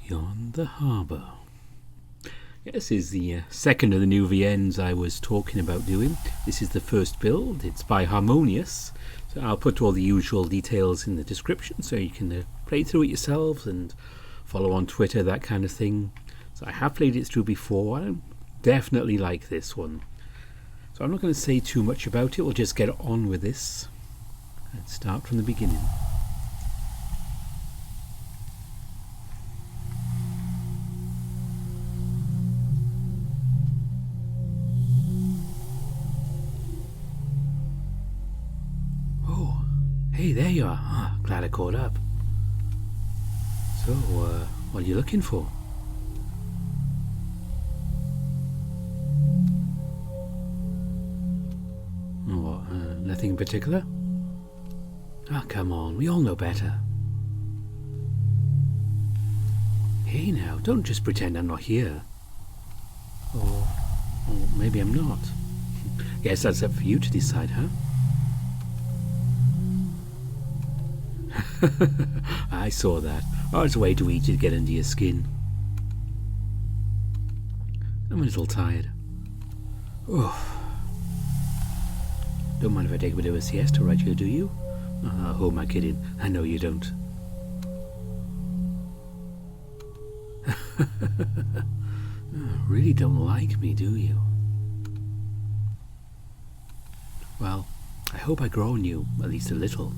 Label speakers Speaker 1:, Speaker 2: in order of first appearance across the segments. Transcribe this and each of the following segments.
Speaker 1: Beyond the Harbour. This is the second of the new VNs I was talking about doing. This is the first build. It's by Harmonious. So I'll put all the usual details in the description so you can play through it yourselves and follow on Twitter, that kind of thing. So I have played it through before. I definitely like this one. So I'm not going to say too much about it. We'll just get on with this and start from the beginning. Hey, there you are. Glad I caught up. So, what are you looking for? What, nothing in particular? Ah, come on, we all know better. Hey now, don't just pretend I'm not here. Or maybe I'm not. Guess that's up for you to decide, huh? I saw that. Oh, it's way too easy to get under your skin. I'm a little tired. Oh. Don't mind if I take a bit of a siesta right here, do you? Who am I kidding? I know you don't. Really don't like me, do you? Well, I hope I grow on you, at least a little.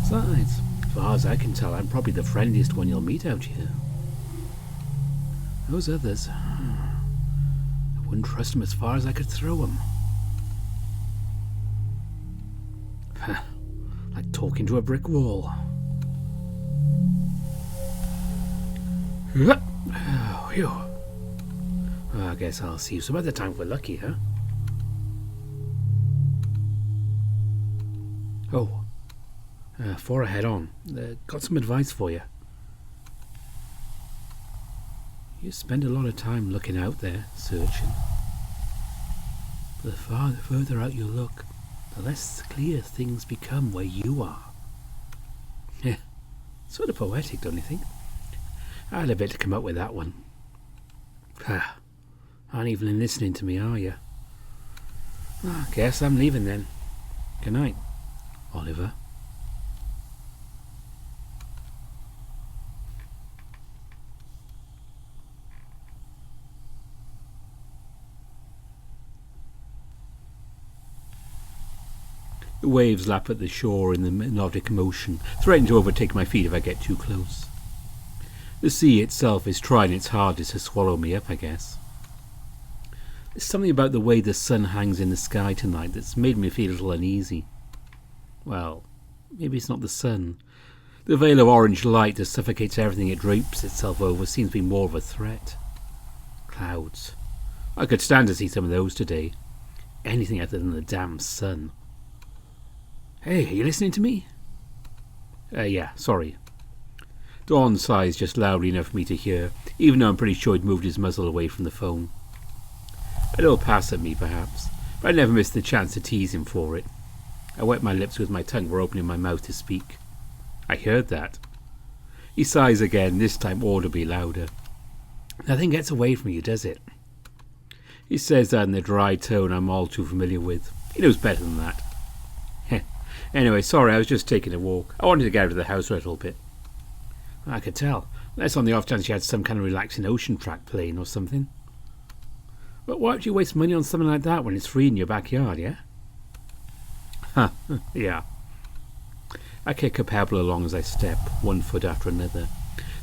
Speaker 1: Besides, as far as I can tell, I'm probably the friendliest one you'll meet out here. Those others, I wouldn't trust them as far as I could throw them. Like talking to a brick wall. Phew. I guess I'll see you some other time if we're lucky, huh? Oh. Before I head on, got some advice for you. You spend a lot of time looking out there, searching. But the further out you look, the less clear things become where you are. Yeah, sort of poetic, don't you think? I had a bit to come up with that one. Aren't even listening to me, are you? Guess I'm leaving then. Good night, Oliver. The waves lap at the shore in the melodic motion, threatening to overtake my feet if I get too close. The sea itself is trying its hardest to swallow me up, I guess. There's something about the way the sun hangs in the sky tonight that's made me feel a little uneasy. Well, maybe it's not the sun. The veil of orange light that suffocates everything it drapes itself over seems to be more of a threat. Clouds. I could stand to see some of those today. Anything other than the damn sun. Hey, are you listening to me? Yeah, sorry. Dawn sighs just loudly enough for me to hear, even though I'm pretty sure he'd moved his muzzle away from the phone. A little pass at me, perhaps, but I never missed the chance to tease him for it. I wet my lips with my tongue before opening my mouth to speak. I heard that. He sighs again, this time audibly louder. Nothing gets away from you, does it? He says that in the dry tone I'm all too familiar with. He knows better than that. Anyway, sorry, I was just taking a walk. I wanted to get out of the house for a little bit. I could tell. That's on the off chance you had some kind of relaxing ocean track playing or something. But why would you waste money on something like that when it's free in your backyard, yeah? Yeah. I kick a pebble along as I step, one foot after another.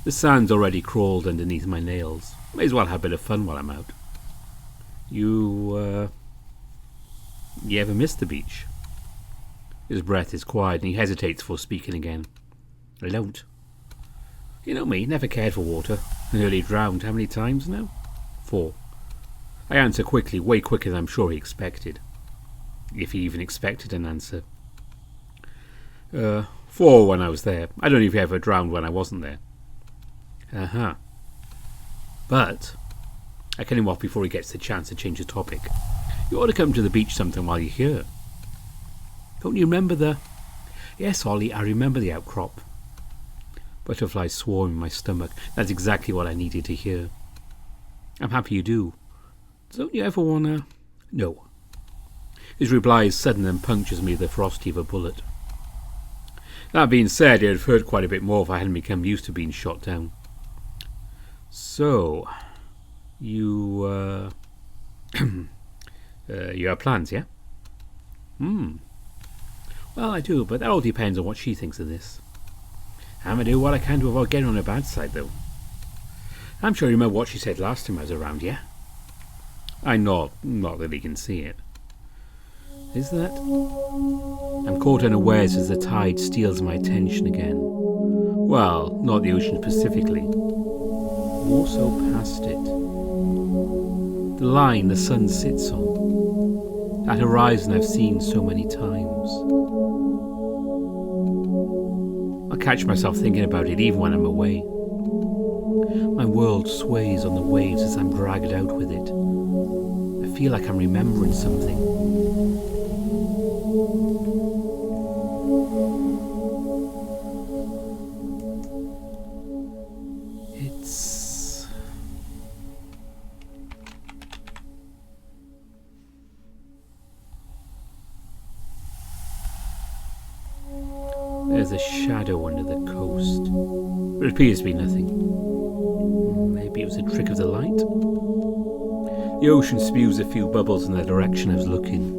Speaker 1: The sand's already crawled underneath my nails. May as well have a bit of fun while I'm out. You ever miss the beach? His breath is quiet and he hesitates before speaking again. I don't. You know me, never cared for water. Nearly drowned how many times now? 4. I answer quickly, way quicker than I'm sure he expected. If he even expected an answer. 4 when I was there. I don't know if he ever drowned when I wasn't there. But I cut him off before he gets the chance to change the topic. You ought to come to the beach sometime while you're here. Don't you remember the... Yes, Ollie, I remember the outcrop. Butterflies swarm in my stomach. That's exactly what I needed to hear. I'm happy you do. Don't you ever wanna... No. His reply is sudden and punctures me with the ferocity of a bullet. That being said, it would have hurt quite a bit more if I hadn't become used to being shot down. So, you have plans, yeah? Well, I do, but that all depends on what she thinks of this. I'm gonna do what I can to avoid getting on her bad side, though. I'm sure you remember what she said last time I was around, yeah? I nod, not that he can see it. Is that? I'm caught unawares as the tide steals my attention again. Well, not the ocean specifically. More so past it. The line the sun sits on. That horizon I've seen so many times. I catch myself thinking about it even when I'm away. My world sways on the waves as I'm dragged out with it. I feel like I'm remembering something. There's a shadow under the coast, but it appears to be nothing. Maybe it was a trick of the light? The ocean spews a few bubbles in the direction I was looking.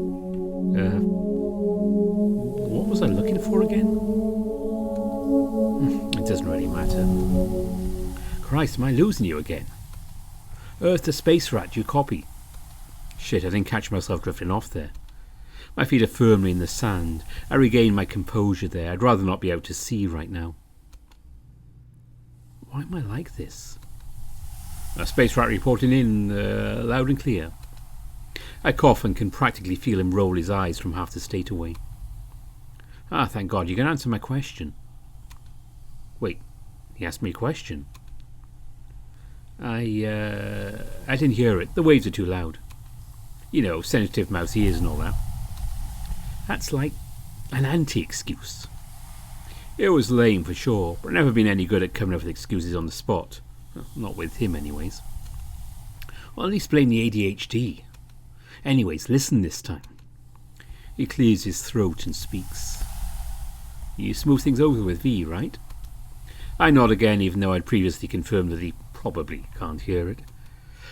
Speaker 1: What was I looking for again? It doesn't really matter. Christ, am I losing you again? Earth to space rat, you copy. Shit, I didn't catch myself drifting off there. My feet are firmly in the sand. I regain my composure there. I'd rather not be out to sea right now. Why am I like this? Space rat reporting in, loud and clear. I cough and can practically feel him roll his eyes from half the state away. Ah, thank God, you can answer my question. Wait, he asked me a question. I didn't hear it. The waves are too loud. You know, sensitive mouse ears and all that. That's like an anti-excuse. It was lame for sure, but I've never been any good at coming up with excuses on the spot. Well, not with him anyways. Well, at least blame the ADHD. Anyways, listen this time. He clears his throat and speaks. You smooth things over with V, right? I nod again, even though I'd previously confirmed that he probably can't hear it.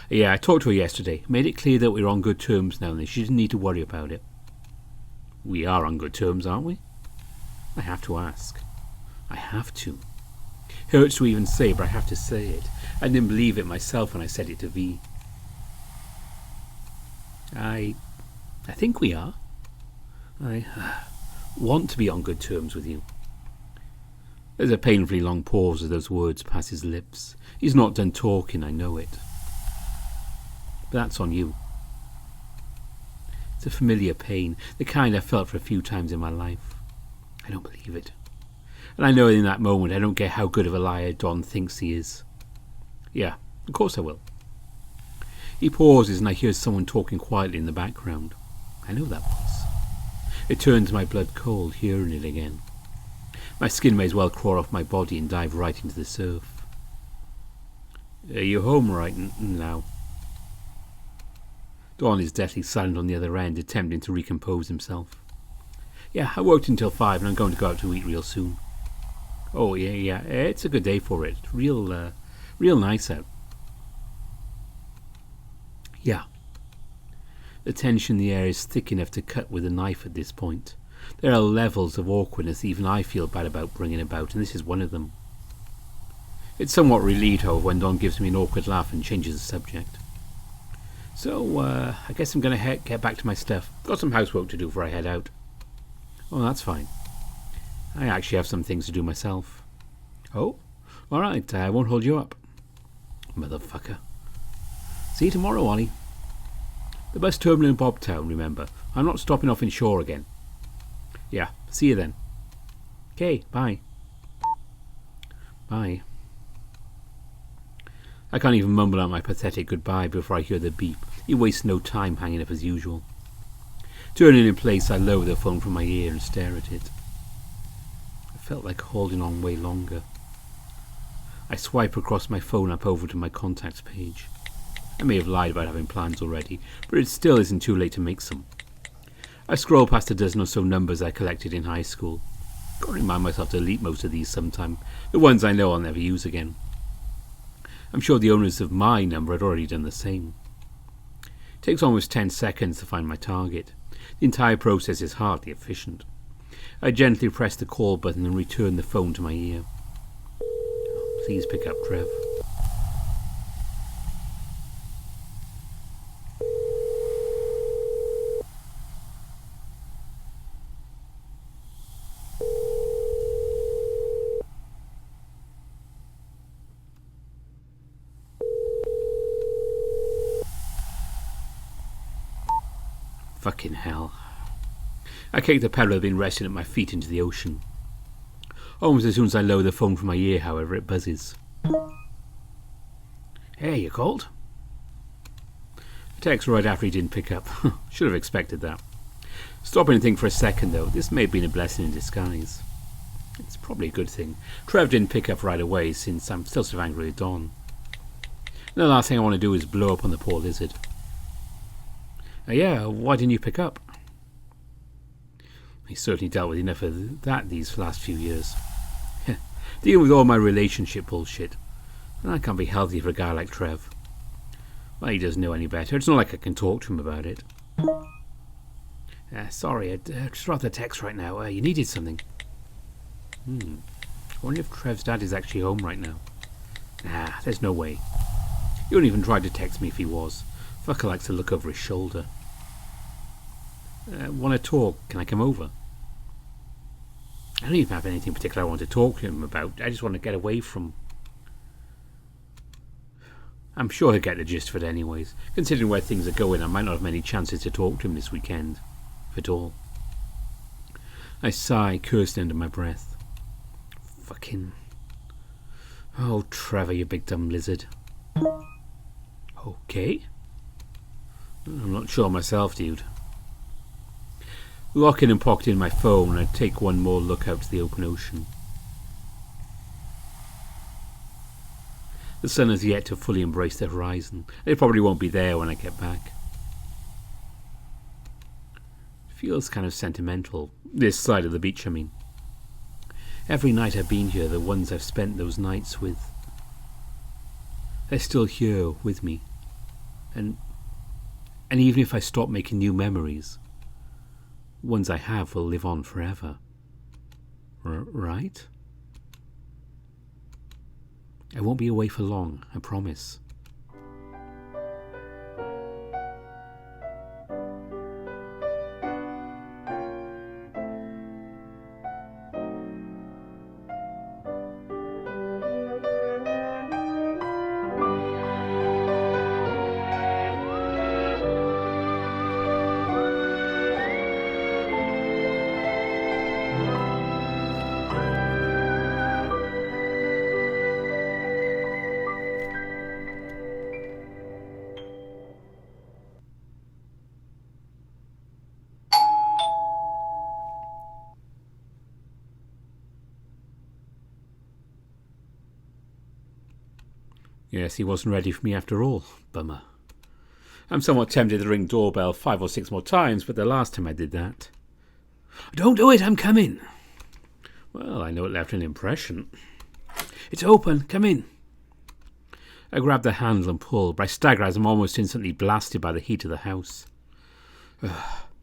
Speaker 1: Yeah, I talked to her yesterday. Made it clear that we're on good terms now and she didn't need to worry about it. We are on good terms, aren't we? I have to ask. I have to. Hurts to even say, but I have to say it. I didn't believe it myself when I said it to V. I think we are. I want to be on good terms with you. There's a painfully long pause as those words pass his lips. He's not done talking, I know it. But that's on you. It's a familiar pain, the kind I've felt for a few times in my life. I don't believe it. And I know in that moment I don't get how good of a liar Don thinks he is. Yeah, of course I will. He pauses and I hear someone talking quietly in the background. I know that voice. It turns my blood cold hearing it again. My skin may as well crawl off my body and dive right into the surf. Are you home right now? Don is deathly silent on the other end, attempting to recompose himself. Yeah, I worked until 5 and I'm going to go out to eat real soon. Oh, yeah, it's a good day for it. Real nice out. Yeah. The tension in the air is thick enough to cut with a knife at this point. There are levels of awkwardness even I feel bad about bringing about, and this is one of them. It's somewhat relieved, however, when Don gives me an awkward laugh and changes the subject. So, I guess I'm going to get back to my stuff. Got some housework to do before I head out. Oh, that's fine. I actually have some things to do myself. Oh? Alright, I won't hold you up. Motherfucker. See you tomorrow, Ollie. The bus terminal in Bobtown, remember. I'm not stopping off in shore again. Yeah, see you then. Okay, bye. Bye. I can't even mumble out my pathetic goodbye before I hear the beep. He wastes no time hanging up as usual. Turning in place, I lower the phone from my ear and stare at it. I felt like holding on way longer. I swipe across my phone up over to my contacts page. I may have lied about having plans already, but it still isn't too late to make some. I scroll past a dozen or so numbers I collected in high school. Gotta remind myself to delete most of these sometime, the ones I know I'll never use again. I'm sure the owners of my number had already done the same. It takes almost 10 seconds to find my target. The entire process is hardly efficient. I gently press the call button and return the phone to my ear. Please pick up, Trev. Fucking hell. I kicked the pedal that had been resting at my feet into the ocean. Almost as soon as I lower the phone from my ear, however, it buzzes. Hey, you called? A text right after he didn't pick up. Should have expected that. Stopping and think for a second, though, this may have been a blessing in disguise. It's probably a good thing. Trev didn't pick up right away, since I'm still sort of angry with Don. And the last thing I want to do is blow up on the poor lizard. Yeah, why didn't you pick up? He certainly dealt with enough of that these last few years. Dealing with all my relationship bullshit. And that can't be healthy for a guy like Trev. Well, he doesn't know any better. It's not like I can talk to him about it. Sorry, I'd just rather text right now. You needed something. I wonder if Trev's dad is actually home right now. Nah, there's no way. He wouldn't even try to text me if he was. Fucker likes to look over his shoulder. Want to talk? Can I come over? I don't even have anything particular I want to talk to him about. I just want to get away from... I'm sure he'll get the gist of it anyways. Considering where things are going, I might not have many chances to talk to him this weekend. If at all. I sigh, cursing under my breath. Fucking... Oh, Trevor, you big dumb lizard. Okay. I'm not sure myself, dude. Locking and pocketing my phone, I take one more look out to the open ocean. The sun has yet to fully embrace the horizon. It probably won't be there when I get back. It feels kind of sentimental. This side of the beach, I mean. Every night I've been here, the ones I've spent those nights with, they're still here with me. And even if I stop making new memories, ones I have will live on forever. Right? I won't be away for long, I promise. Yes, he wasn't ready for me after all. Bummer. I'm somewhat tempted to ring doorbell 5 or 6 more times, but the last time I did that... Don't do it, I'm coming. Well, I know it left an impression. It's open, come in. I grab the handle and pull, but I stagger as I'm almost instantly blasted by the heat of the house.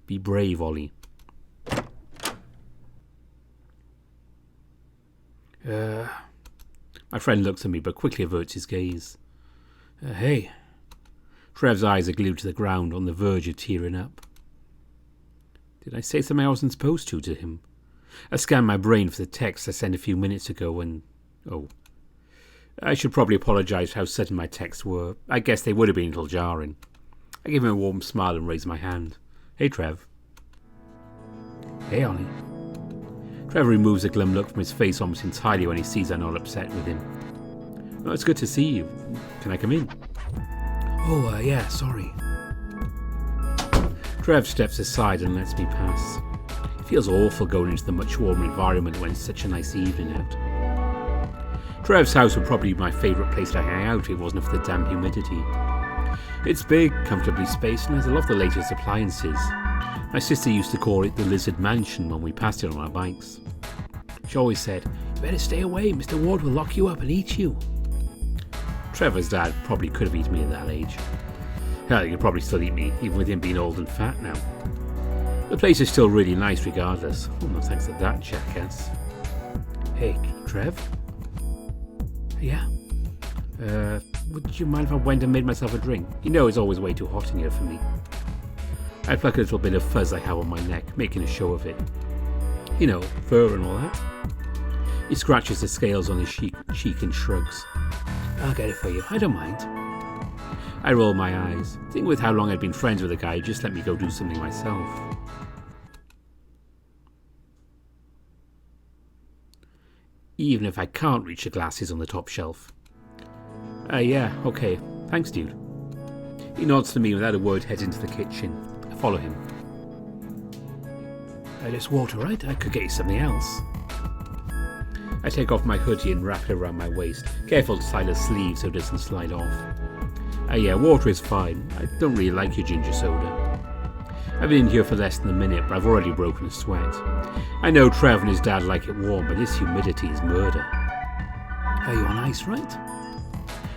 Speaker 1: Be brave, Ollie. My friend looks at me, but quickly averts his gaze. Hey. Trev's eyes are glued to the ground, on the verge of tearing up. Did I say something I wasn't supposed to him? I scanned my brain for the text I sent a few minutes ago and... Oh. I should probably apologise for how sudden my texts were. I guess they would have been a little jarring. I gave him a warm smile and raised my hand. Hey, Trev. Hey, Ollie. Trevor removes a glum look from his face almost entirely when he sees I'm not upset with him. Oh, it's good to see you. Can I come in? Oh, yeah, sorry. Trev steps aside and lets me pass. It feels awful going into the much warmer environment when it's such a nice evening out. Trev's house would probably be my favourite place to hang out if it wasn't for the damn humidity. It's big, comfortably spaced, and has a lot of the latest appliances. My sister used to call it the Lizard Mansion when we passed it on our bikes. She always said, "You better stay away, Mr. Ward will lock you up and eat you." Trevor's dad probably could have eaten me at that age. Hell, he could probably still eat me, even with him being old and fat now. The place is still really nice regardless. Oh, no thanks to that jackass. Hey, Trev? Yeah? Would you mind if I went and made myself a drink? You know it's always way too hot in here for me. I pluck a little bit of fuzz I have on my neck, making a show of it. You know, fur and all that. He scratches the scales on his cheek and shrugs. I'll get it for you, I don't mind. I roll my eyes. Thinking with how long I'd been friends with the guy, just let me go do something myself. Even if I can't reach the glasses on the top shelf. Yeah, okay. Thanks, dude. He nods to me without a word, heads into the kitchen. I follow him. Just water, right? I could get you something else. I take off my hoodie and wrap it around my waist, careful to tie the sleeve so it doesn't slide off. Yeah, water is fine. I don't really like your ginger soda. I've been in here for less than a minute, but I've already broken a sweat. I know Trev and his dad like it warm, but this humidity is murder. Are you on ice, right?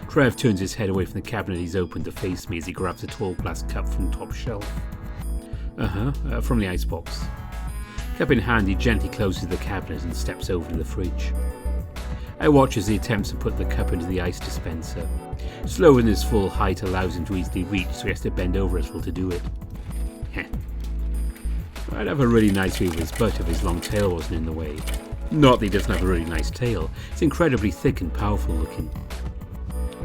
Speaker 1: Trev turns his head away from the cabinet he's opened to face me as he grabs a tall glass cup from the top shelf. From the icebox. Cup in hand, he gently closes the cabinet and steps over to the fridge. I watch as he attempts to put the cup into the ice dispenser. Slower than his full height allows him to easily reach, so he has to bend over a little to do it. I'd have a really nice view of his butt if his long tail wasn't in the way. Not that he doesn't have a really nice tail. It's incredibly thick and powerful looking.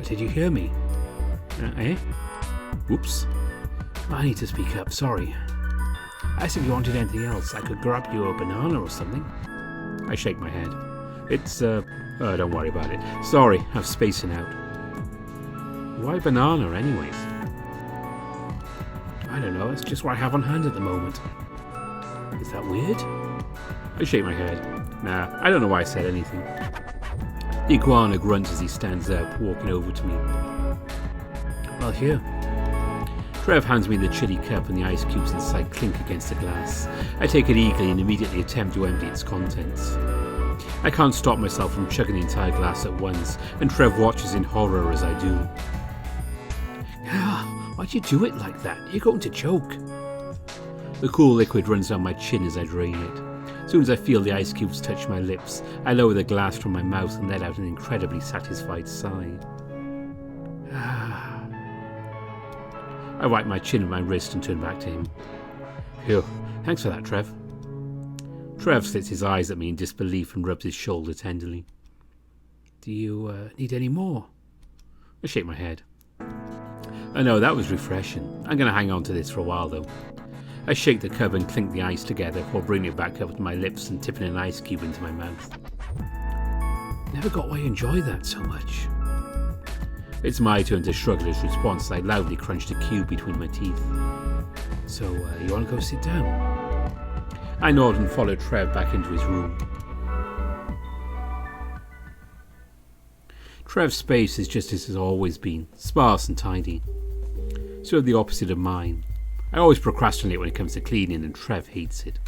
Speaker 1: Did you hear me? Whoops. I need to speak up, sorry. I asked if you wanted anything else. I could grab you a banana or something. I shake my head. It's, don't worry about it. Sorry, I'm spacing out. Why banana, anyways? I don't know, it's just what I have on hand at the moment. Is that weird? I shake my head. Nah, I don't know why I said anything. The iguana grunts as he stands up, walking over to me. Well, here. Trev hands me the chilly cup and the ice cubes inside clink against the glass. I take it eagerly and immediately attempt to empty its contents. I can't stop myself from chugging the entire glass at once, and Trev watches in horror as I do. Why'd you do it like that? You're going to choke. The cool liquid runs down my chin as I drain it. As soon as I feel the ice cubes touch my lips, I lower the glass from my mouth and let out an incredibly satisfied sigh. I wipe my chin with my wrist and turn back to him. Phew, thanks for that, Trev. Trev slits his eyes at me in disbelief and rubs his shoulder tenderly. Do you need any more? I shake my head. I know, that was refreshing. I'm going to hang on to this for a while, though. I shake the cup and clink the ice together while bringing it back up to my lips and tipping an ice cube into my mouth. Never got why you enjoy that so much. It's my turn to shrug at his response as I loudly crunched a cube between my teeth. So, you want to go sit down? I nod and follow Trev back into his room. Trev's space is just as it's always been, sparse and tidy. Sort of the opposite of mine. I always procrastinate when it comes to cleaning, and Trev hates it.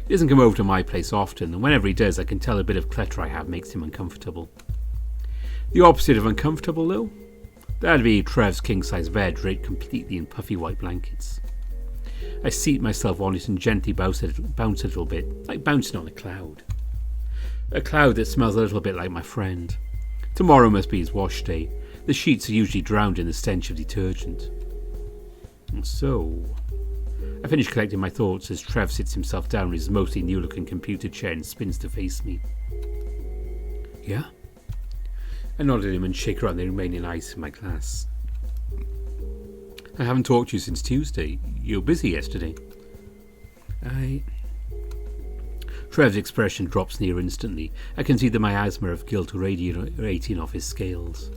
Speaker 1: He doesn't come over to my place often, and whenever he does, I can tell a bit of clutter I have makes him uncomfortable. The opposite of uncomfortable, though? That'd be Trev's king-size bed draped completely in puffy white blankets. I seat myself on it and gently bounce a little bit, like bouncing on a cloud. A cloud that smells a little bit like my friend. Tomorrow must be his wash day. The sheets are usually drowned in the stench of detergent. And so, I finish collecting my thoughts as Trev sits himself down in his mostly new-looking computer chair and spins to face me. Yeah? I nod at him and shake around the remaining ice in my glass. I haven't talked to you since Tuesday. You were busy yesterday. Trev's expression drops near instantly. I can see the miasma of guilt radiating off his scales.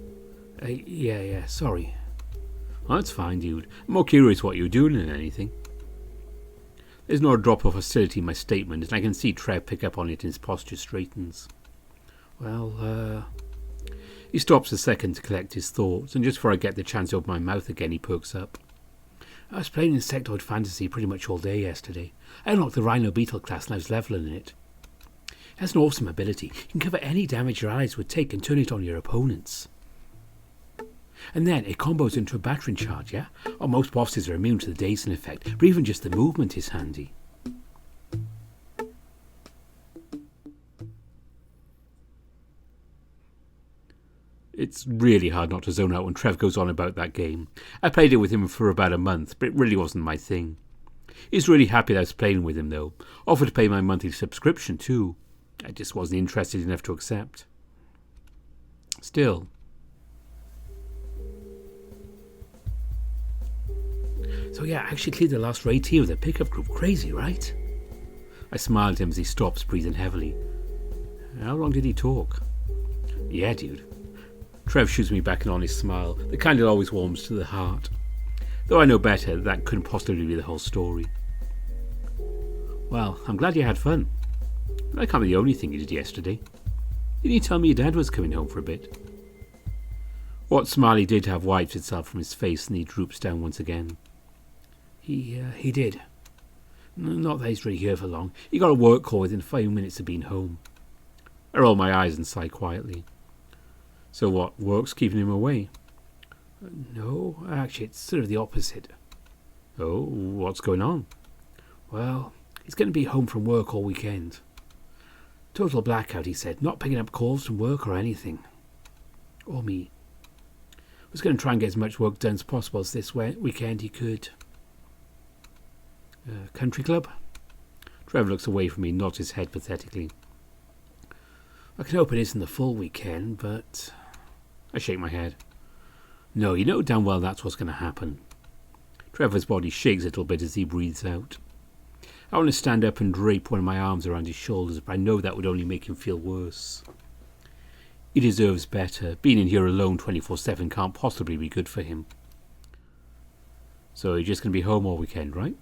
Speaker 1: Yeah, sorry. Oh, that's fine, dude. I'm more curious what you were doing than anything. There's not a drop of hostility in my statement, and I can see Trev pick up on it and his posture straightens. Well, He stops a second to collect his thoughts, and just before I get the chance to open my mouth again, he perks up. I was playing Insectoid Fantasy pretty much all day yesterday. I unlocked the Rhino Beetle class and I was leveling it. It has an awesome ability. You can cover any damage your allies would take and turn it on your opponents. And then it combos into a battering charge, yeah? Oh, most bosses are immune to the dazing effect, but even just the movement is handy. It's really hard not to zone out when Trev goes on about that game. I played it with him for about a month, but it really wasn't my thing. He's really happy that I was playing with him, though. Offered to pay my monthly subscription, too. I just wasn't interested enough to accept. Still. So yeah, I actually cleared the last raid here with a pickup group. Crazy, right? I smiled at him as he stops, breathing heavily. How long did he talk? Yeah, dude. Trev shoots me back an honest smile, the kind that always warms to the heart. Though I know better, that couldn't possibly be the whole story. Well, I'm glad you had fun. That can't be the only thing you did yesterday. Didn't you tell me your dad was coming home for a bit? What smile he did have wiped itself from his face, and he droops down once again. He did. Not that he's really here for long. He got a work call within 5 minutes of being home. I roll my eyes and sigh quietly. So what, work's keeping him away? No, actually it's sort of the opposite. Oh, what's going on? Well, he's going to be home from work all weekend. Total blackout, he said, not picking up calls from work or anything. Or me. Was going to try and get as much work done as possible this weekend he could. Country club? Trevor looks away from me, nods his head pathetically. I can hope it isn't the full weekend, but... I shake my head. No, you know damn well that's what's going to happen. Trevor's body shakes a little bit as he breathes out. I want to stand up and drape one of my arms around his shoulders, but I know that would only make him feel worse. He deserves better. Being in here alone 24/7 can't possibly be good for him. So you're just going to be home all weekend, right?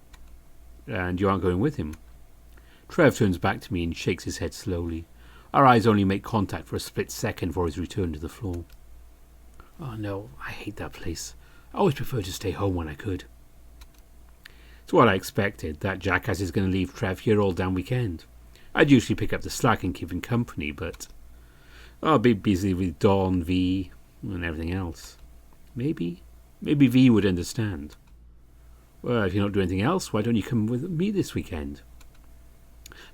Speaker 1: And you aren't going with him? Trev turns back to me and shakes his head slowly. Our eyes only make contact for a split second before his return to the floor. Oh no, I hate that place. I always preferred to stay home when I could. It's what I expected. That jackass is going to leave Trev here all damn weekend. I'd usually pick up the slack and keep him company, but I'll be busy with Dawn, V, and everything else. Maybe V would understand. Well, if you're not doing anything else, why don't you come with me this weekend?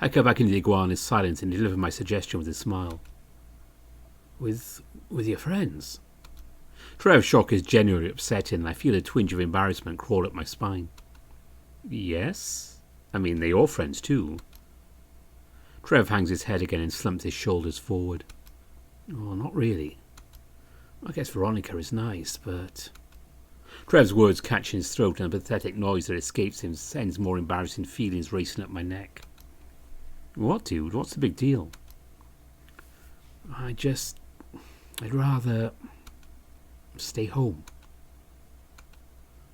Speaker 1: I cut back into the iguana's silence and deliver my suggestion with a smile. With your friends? Trev's shock is genuinely upsetting, and I feel a twinge of embarrassment crawl up my spine. Yes? I mean, they're your friends too. Trev hangs his head again and slumps his shoulders forward. Oh, not really. I guess Veronica is nice, but... Trev's words catch in his throat, and the pathetic noise that escapes him sends more embarrassing feelings racing up my neck. What, dude? What's the big deal? I'd rather stay home.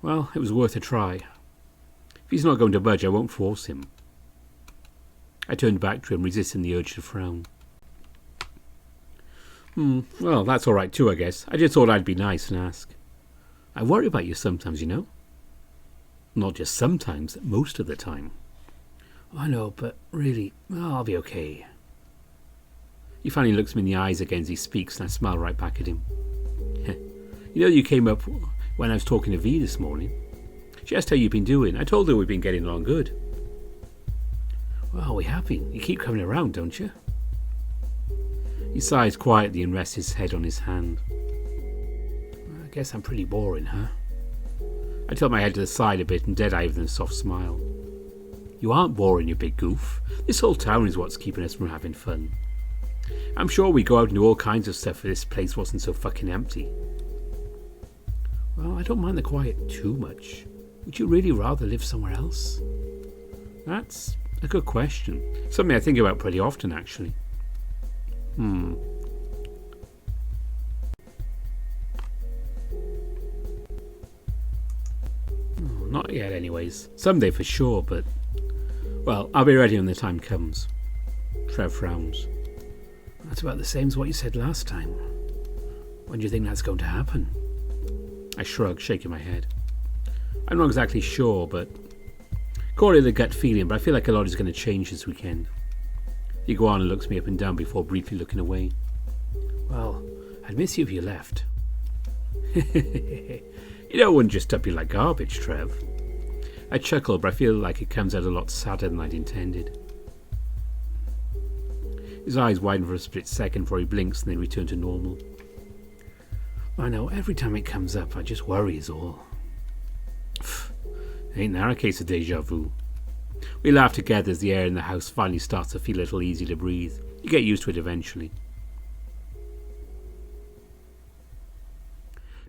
Speaker 1: Well, it was worth a try. If he's not going to budge, I won't force him. I turned back to him, resisting the urge to frown. Well, that's all right too, I guess. I just thought I'd be nice and ask. I worry about you sometimes, you know. Not just sometimes, most of the time. I know, but really, I'll be okay. He finally looks me in the eyes again as he speaks, and I smile right back at him. You know, you came up when I was talking to V this morning. She asked how you've been doing. I told her we've been getting along good. Well, we have been. You keep coming around, don't you? He sighs quietly and rests his head on his hand. I guess I'm pretty boring, huh? I tilt my head to the side a bit and dead-eye with a soft smile. You aren't boring, you big goof. This whole town is what's keeping us from having fun. I'm sure we'd go out and do all kinds of stuff if this place wasn't so fucking empty. Well, I don't mind the quiet too much. Would you really rather live somewhere else? That's a good question. Something I think about pretty often, actually. Not yet, anyways. Someday for sure, but... Well, I'll be ready when the time comes. Trev frowns. That's about the same as what you said last time. When do you think that's going to happen? I shrug, shaking my head. I'm not exactly sure, but call it a gut feeling, but I feel like a lot is going to change this weekend. The iguana looks me up and down before briefly looking away. Well, I'd miss you if you left. You know, I wouldn't just dump you like garbage, Trev. I chuckle, but I feel like it comes out a lot sadder than I'd intended. His eyes widen for a split second before he blinks and then return to normal. I know, every time it comes up, I just worry is all. Ain't that a case of deja vu? We laugh together as the air in the house finally starts to feel a little easy to breathe. You get used to it eventually.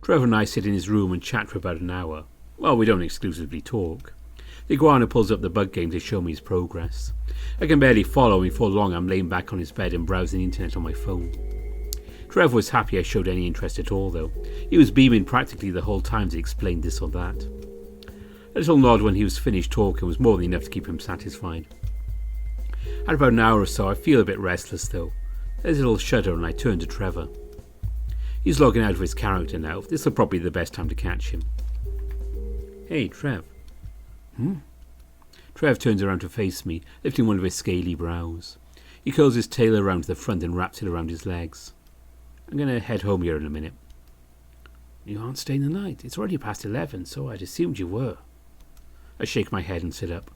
Speaker 1: Trevor and I sit in his room and chat for about an hour. Well, we don't exclusively talk. The iguana pulls up the bug game to show me his progress. I can barely follow, and before long I'm laying back on his bed and browsing the internet on my phone. Trevor was happy I showed any interest at all, though. He was beaming practically the whole time as he explained this or that. A little nod when he was finished talking was more than enough to keep him satisfied. At about an hour or so I feel a bit restless, though. There's a little shudder and I turn to Trevor. He's logging out of his character now. This will probably be the best time to catch him. Hey, Trev. Trev turns around to face me, lifting one of his scaly brows. He curls his tail around to the front and wraps it around his legs. I'm going to head home here in a minute. You aren't staying the night. It's already past 11, so I'd assumed you were. I shake my head and sit up.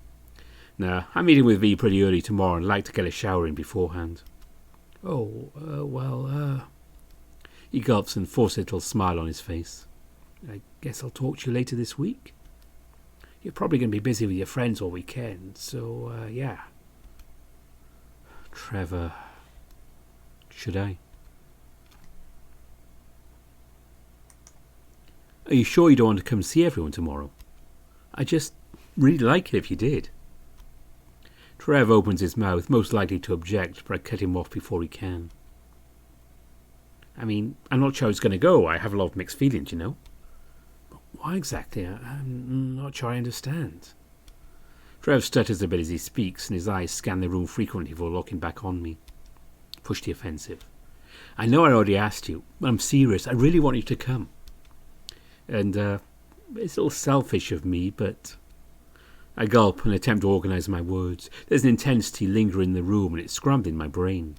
Speaker 1: Nah, I'm meeting with V pretty early tomorrow and I'd like to get a shower in beforehand. He gulps and forces a little smile on his face. I guess I'll talk to you later this week. You're probably going to be busy with your friends all weekend, so, yeah. Trevor. Should I? Are you sure you don't want to come see everyone tomorrow? I just really like it if you did. Trev opens his mouth, most likely to object, but I cut him off before he can. I mean, I'm not sure how it's going to go. I have a lot of mixed feelings, you know. But why exactly? I'm not sure I understand. Trev stutters a bit as he speaks, and his eyes scan the room frequently before looking back on me. Push the offensive. I know I already asked you, but I'm serious. I really want you to come. And, it's a little selfish of me, but... I gulp and attempt to organise my words. There's an intensity lingering in the room, and it's scrambling in my brain.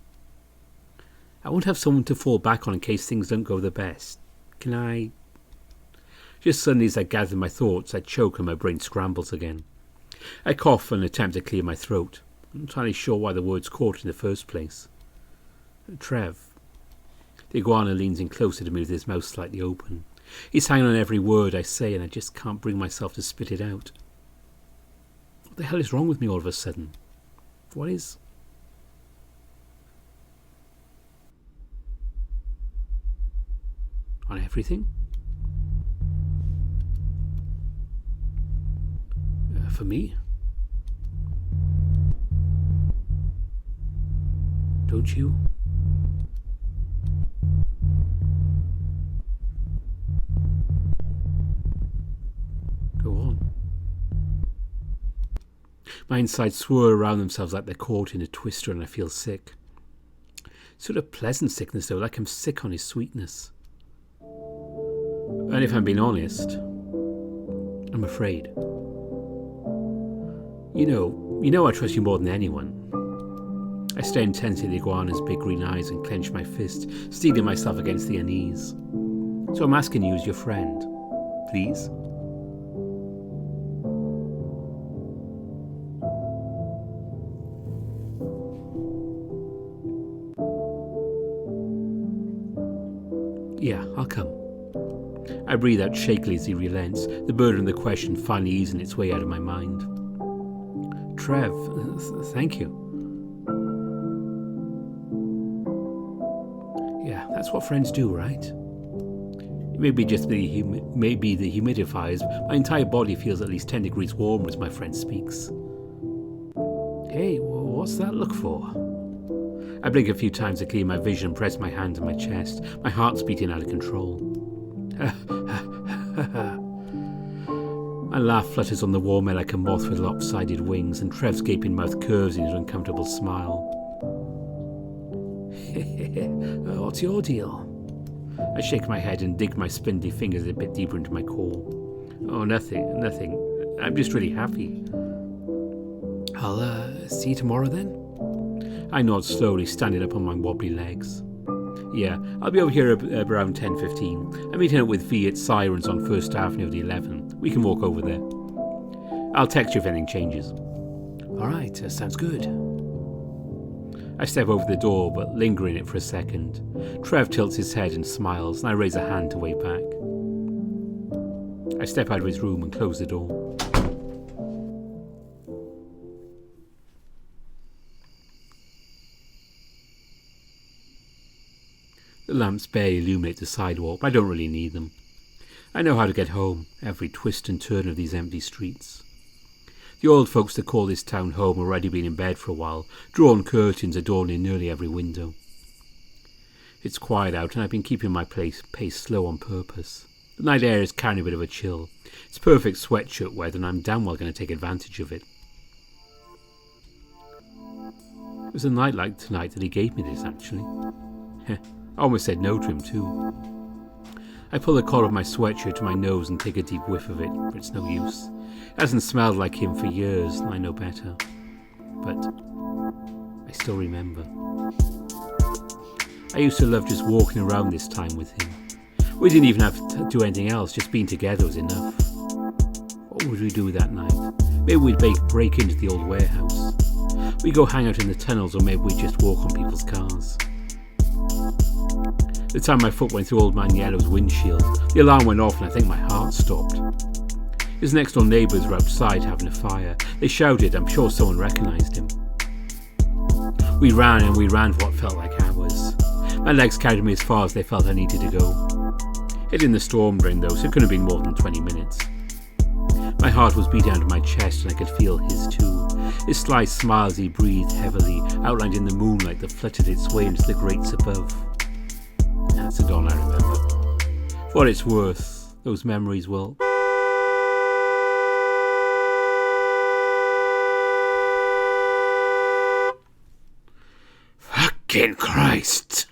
Speaker 1: I won't have someone to fall back on in case things don't go the best. Can I... Just suddenly as I gather my thoughts, I choke and my brain scrambles again. I cough and attempt to clear my throat. I'm not entirely sure why the words caught in the first place. Trev. The iguana leans in closer to me with his mouth slightly open. He's hanging on every word I say and I just can't bring myself to spit it out. What the hell is wrong with me all of a sudden? What is... On everything? For me? Don't you? Go on. My insides swirl around themselves like they're caught in a twister and I feel sick. Sort of pleasant sickness though, like I'm sick on his sweetness. And if I'm being honest, I'm afraid. You know I trust you more than anyone. I stare intensely at the iguana's big green eyes and clench my fist, steeling myself against the unease. So I'm asking you as your friend. Please? Yeah, I'll come. I breathe out shakily as he relents, the burden of the question finally easing its way out of my mind. Trev, thank you. Yeah, that's what friends do, right? It may be just the humidifiers. My entire body feels at least 10 degrees warmer as my friend speaks. Hey, what's that look for? I blink a few times to clear my vision and press my hand on my chest, my heart's beating out of control. My laugh flutters on the warm air like a moth with lopsided wings, and Trev's gaping mouth curves in an uncomfortable smile. What's your deal? I shake my head and dig my spindly fingers a bit deeper into my core. Oh, nothing. I'm just really happy. I'll see you tomorrow then? I nod slowly, standing up on my wobbly legs. Yeah, I'll be over here around 10:15. I'm meeting up with V at Sirens on 1st Avenue of the 11th. We can walk over there. I'll text you if anything changes. Alright, sounds good. I step over the door, but linger in it for a second. Trev tilts his head and smiles, and I raise a hand to wave back. I step out of his room and close the door. The lamps barely illuminate the sidewalk, but I don't really need them. I know how to get home, every twist and turn of these empty streets. The old folks that call this town home have already been in bed for a while, drawn curtains adorning nearly every window. It's quiet out, and I've been keeping my pace slow on purpose. The night air is carrying a bit of a chill. It's perfect sweatshirt weather, and I'm damn well going to take advantage of it. It was a night like tonight that he gave me this, actually. I almost said no to him, too. I pull the collar of my sweatshirt to my nose and take a deep whiff of it, but it's no use. It hasn't smelled like him for years, and I know better. But I still remember. I used to love just walking around this time with him. We didn't even have to do anything else, just being together was enough. What would we do that night? Maybe we'd break into the old warehouse. We'd go hang out in the tunnels, or maybe we'd just walk on people's cars. The time my foot went through Old Man Yellow's windshield, the alarm went off and I think my heart stopped. His next door neighbours were outside having a fire. They shouted, I'm sure someone recognised him. We ran for what felt like hours. My legs carried me as far as they felt I needed to go. It in the storm drain though, so it couldn't have been more than 20 minutes. My heart was beating out of my chest and I could feel his too. His sly smile as he breathed heavily, outlined in the moonlight that fluttered its way into the grates above. That's the dawn I remember. For what it's worth, those memories will... Fucking Christ!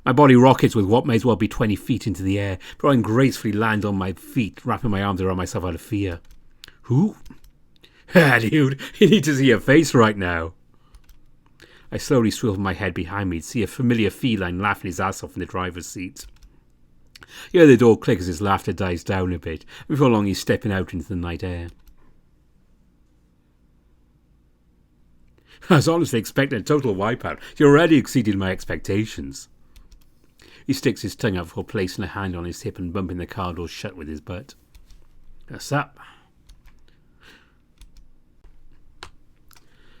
Speaker 1: My body rockets with what may as well be 20 feet into the air, before I can gracefully land on my feet, wrapping my arms around myself out of fear. Who? Ah, dude, you need to see your face right now. I slowly swivel my head behind me to see a familiar feline laughing his ass off in the driver's seat. You hear the door click as his laughter dies down a bit, and before long he's stepping out into the night air. I was honestly expecting a total wipeout. You already exceeded my expectations. He sticks his tongue out before placing a hand on his hip and bumping the car door shut with his butt. What's up?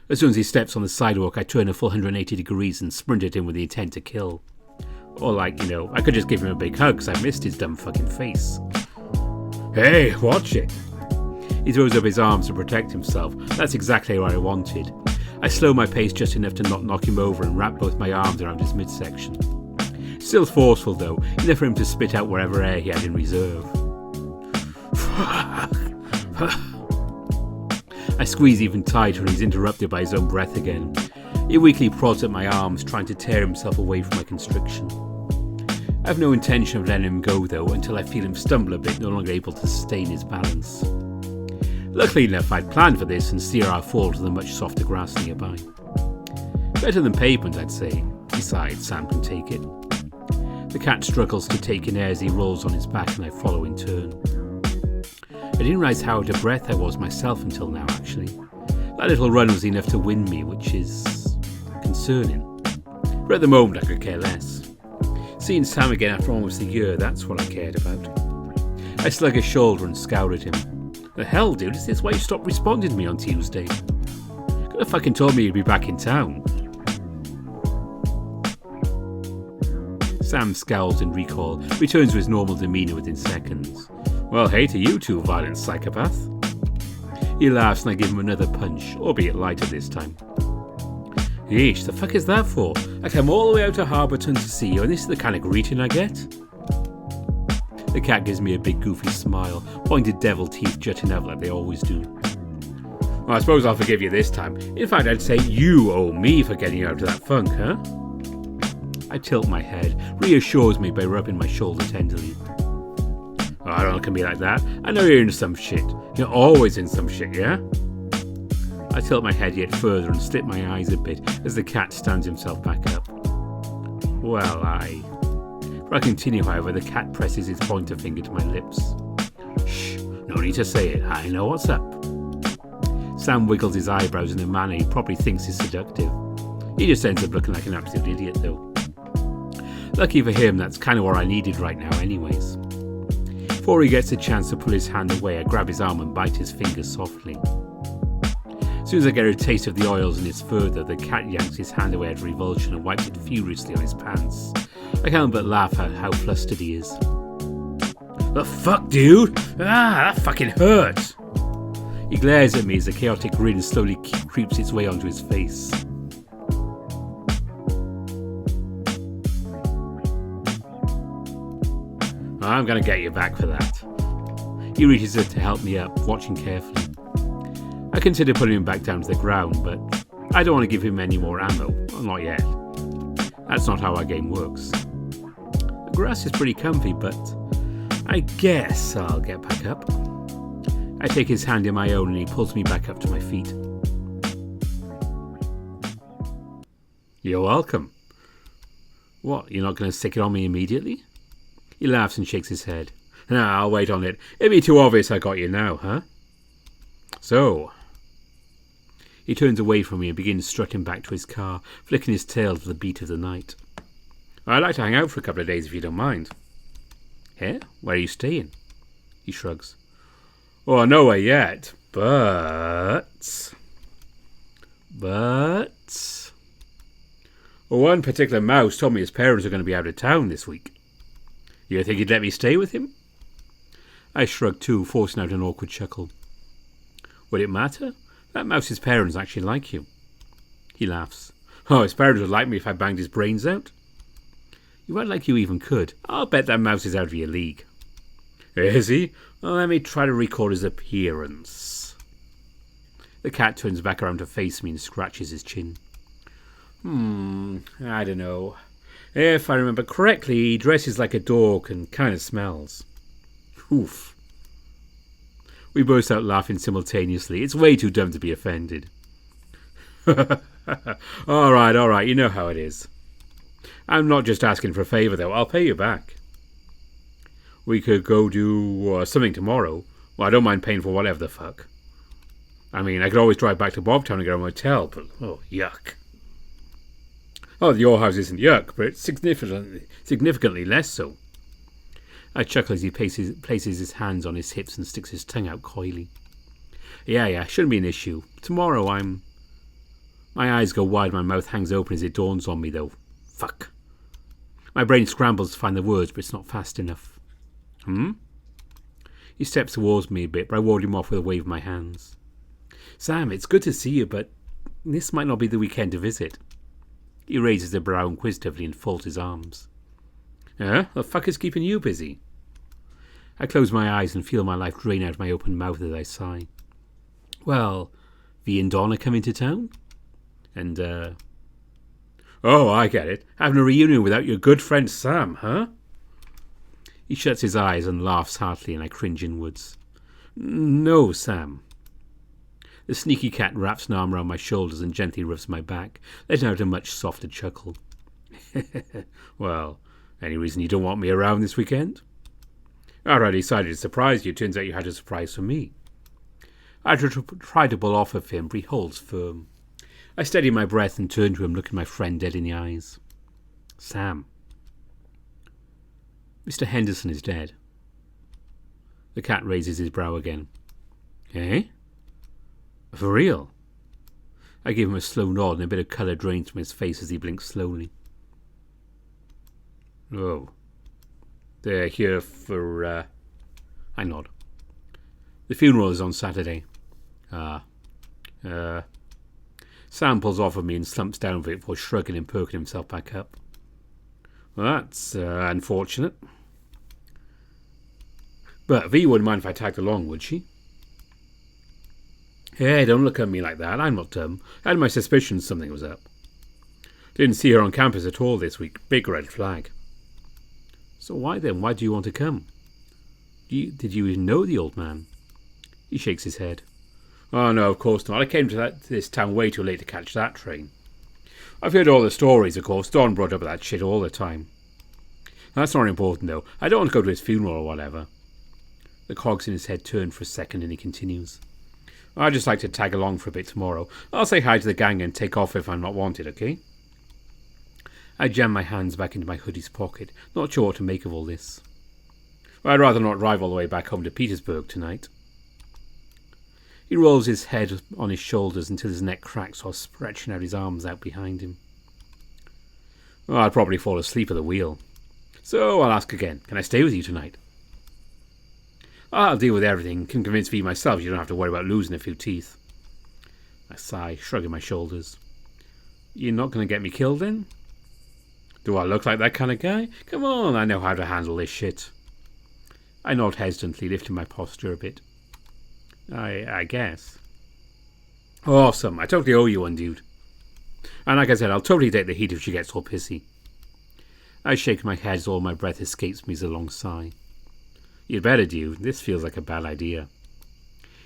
Speaker 1: As soon as he steps on the sidewalk, I turn a full 180 degrees and sprint at him with the intent to kill. Or I could just give him a big hug because I missed his dumb fucking face. Hey, watch it! He throws up his arms to protect himself. That's exactly what I wanted. I slow my pace just enough to not knock him over and wrap both my arms around his midsection. Still forceful though, enough for him to spit out wherever air he had in reserve. I squeeze even tighter and he's interrupted by his own breath again. He weakly prods at my arms, trying to tear himself away from my constriction. I have no intention of letting him go though, until I feel him stumble a bit, no longer able to sustain his balance. Luckily enough, I'd planned for this and steer our fall to the much softer grass nearby. Better than pavement, I'd say. Besides, Sam can take it. The cat struggles to take in air as he rolls on his back and I follow in turn. I didn't realise how out of breath I was myself until now, actually. That little run was enough to win me, which is concerning. But at the moment, I could care less. Seeing Sam again after almost a year, that's what I cared about. I slug his shoulder and scowled at him. The hell, dude, is this why you stopped responding to me on Tuesday? Could have fucking told me you'd be back in town. Sam scowls in recoil, returns to his normal demeanour within seconds. Well, hey to you two, violent psychopath. He laughs and I give him another punch, albeit lighter this time. Yeesh, the fuck is that for? I come all the way out to Harborton to see you and this is the kind of greeting I get? The cat gives me a big goofy smile, pointed devil teeth jutting out like they always do. Well, I suppose I'll forgive you this time. In fact, I'd say you owe me for getting you out of that funk, huh? I tilt my head, reassures me by rubbing my shoulder tenderly. Oh, don't look at me like that. I know you're in some shit. You're always in some shit, yeah? I tilt my head yet further and slip my eyes a bit as the cat stands himself back up. Well, Before I continue, however, the cat presses its pointer finger to my lips. Shh, no need to say it. I know what's up. Sam wiggles his eyebrows in a manner he probably thinks is seductive. He just ends up looking like an absolute idiot, though. Lucky for him, that's kind of what I needed right now anyways. Before he gets a chance to pull his hand away, I grab his arm and bite his fingers softly. As soon as I get a taste of the oils in his fur, though, the cat yanks his hand away at revulsion and wipes it furiously on his pants. I can't but laugh at how flustered he is. The fuck, dude? Ah, that fucking hurt! He glares at me as a chaotic grin slowly creeps its way onto his face. I'm gonna get you back for that. He reaches it to help me up, watching carefully. I consider putting him back down to the ground, but I don't want to give him any more ammo. Well, not yet. That's not how our game works. The grass is pretty comfy, but I guess I'll get back up. I take his hand in my own and he pulls me back up to my feet. You're welcome. What, you're not going to stick it on me immediately? He laughs and shakes his head. Nah, I'll wait on it. It'd be too obvious I got you now, huh? So... He turns away from me and begins strutting back to his car, flicking his tail to the beat of the night. I'd like to hang out for a couple of days if you don't mind. Eh? Where are you staying? He shrugs. Oh, nowhere yet, but... Well, one particular mouse told me his parents are going to be out of town this week. You think he'd let me stay with him? I shrug too, forcing out an awkward chuckle. Would it matter? That mouse's parents actually like you. He laughs. Oh, his parents would like me if I banged his brains out. You won't like you even could. I'll bet that mouse is out of your league. Is he? Well, let me try to recall his appearance. The cat turns back around to face me and scratches his chin. I don't know. If I remember correctly, he dresses like a dog and kind of smells. Oof. We burst out laughing simultaneously. It's way too dumb to be offended. All right, you know how it is. I'm not just asking for a favour, though. I'll pay you back. We could go do something tomorrow. Well, I don't mind paying for whatever the fuck. I mean, I could always drive back to Bobtown and get a motel, but yuck. Oh, your house isn't yuck, but it's significantly less so. I chuckle as he places his hands on his hips and sticks his tongue out coyly. Yeah, shouldn't be an issue. Tomorrow My eyes go wide, my mouth hangs open as it dawns on me, though. Fuck. My brain scrambles to find the words, but it's not fast enough. He steps towards me a bit, but I ward him off with a wave of my hands. Sam, it's good to see you, but this might not be the weekend to visit. He raises a brow inquisitively and folds his arms. The fuck is keeping you busy? I close my eyes and feel my life drain out of my open mouth as I sigh. Well, V and Don are coming to town? And, Oh, I get it. Having a reunion without your good friend Sam, huh? He shuts his eyes and laughs heartily, and I cringe inwards. No, Sam. The sneaky cat wraps an arm around my shoulders and gently rubs my back, letting out a much softer chuckle. Well, any reason you don't want me around this weekend? I decided to surprise you. Turns out you had a surprise for me. I try to pull off of him, but he holds firm. I steady my breath and turn to him, looking my friend dead in the eyes. Sam. Mr. Henderson is dead. The cat raises his brow again. Eh? For real? I give him a slow nod and a bit of colour drains from his face as he blinks slowly. Oh. They're here for, I nod. The funeral is on Saturday. Sam pulls off of me and slumps down with it before shrugging and perking himself back up. Well, that's unfortunate. But V wouldn't mind if I tagged along, would she? Hey, don't look at me like that. I'm not dumb. I had my suspicions something was up. Didn't see her on campus at all this week. Big red flag. So why then? Why do you want to come? Did you even know the old man? He shakes his head. Oh no, of course not. I came to this town way too late to catch that train. I've heard all the stories, of course. Don brought up that shit all the time. That's not important, though. I don't want to go to his funeral or whatever. The cogs in his head turn for a second and he continues. I'd just like to tag along for a bit tomorrow. I'll say hi to the gang and take off if I'm not wanted, okay? I jam my hands back into my hoodie's pocket, not sure what to make of all this. I'd rather not drive all the way back home to Petersburg tonight. He rolls his head on his shoulders until his neck cracks while stretching out his arms out behind him. Well, I'd probably fall asleep at the wheel. So I'll ask again, can I stay with you tonight? I'll deal with everything, can convince me myself you don't have to worry about losing a few teeth. I sigh, shrugging my shoulders. You're not going to get me killed then? Do I look like that kind of guy? Come on, I know how to handle this shit. I nod hesitantly, lifting my posture a bit. I guess. Awesome, I totally owe you one, dude. And like I said, I'll totally take the heat if she gets all pissy. I shake my head as all my breath escapes me as a long sigh. You'd better, dude. This feels like a bad idea.